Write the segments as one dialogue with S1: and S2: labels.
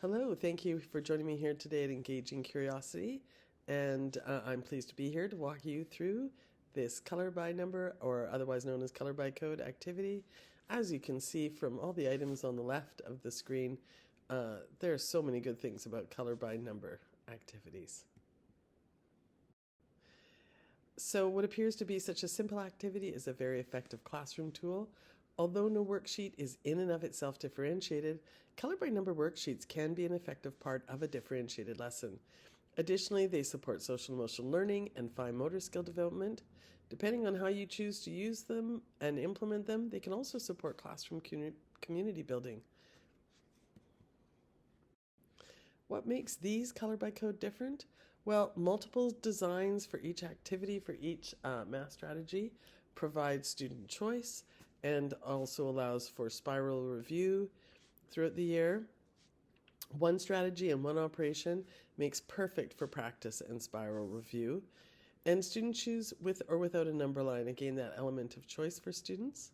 S1: Hello, thank you for joining me here today at Engaging Curiosity, and I'm pleased to be here to walk you through this color by number, or otherwise known as color by code activity. As you can see from all the items on the left of the screen, there are so many good things about color by number activities. So what appears to be such a simple activity is a very effective classroom tool. Although no worksheet is in and of itself differentiated, color by number worksheets can be an effective part of a differentiated lesson. Additionally, they support social emotional learning and fine motor skill development. Depending on how you choose to use them and implement them, they can also support classroom community building. What makes these color by code different? Well, multiple designs for each activity, for each math strategy, provide student choice and also allows for spiral review throughout the year. One strategy and one operation makes perfect for practice and spiral review. And students choose with or without a number line, again, that element of choice for students.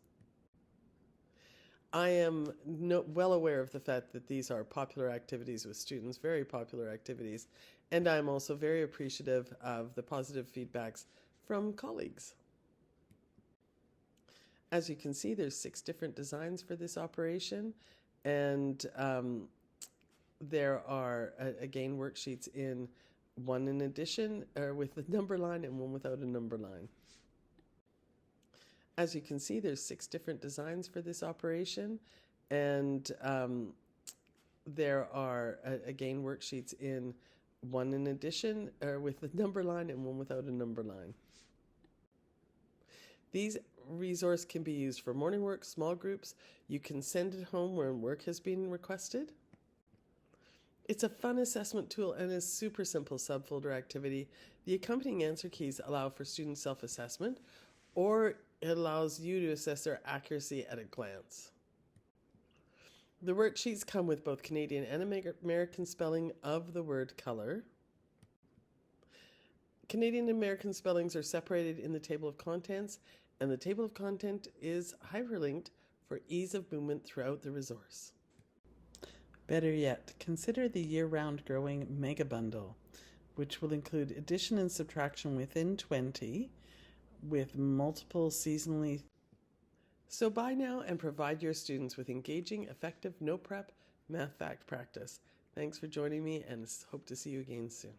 S1: I am well aware of the fact that these are popular activities with students, very popular activities, and I'm also very appreciative of the positive feedbacks from colleagues. As you can see, there's 6 different designs for this operation, and there are, again, worksheets in one in addition, or with the number line, and one without a number line. As you can see, there's 6 different designs for this operation, and there are, again, worksheets in one in addition, or with the number line, and one without a number line. These resources can be used for morning work, small groups. You can send it home when work has been requested. It's a fun assessment tool and a super simple subfolder activity. The accompanying answer keys allow for student self-assessment, or it allows you to assess their accuracy at a glance. The worksheets come with both Canadian and American spelling of the word color. Canadian and American spellings are separated in the table of contents, and the table of content is hyperlinked for ease of movement throughout the resource.
S2: Better yet, consider the year-round growing mega bundle, which will include addition and subtraction within 20 with multiple seasonally.
S1: So buy now and provide your students with engaging, effective, no prep, math fact practice. Thanks for joining me, and hope to see you again soon.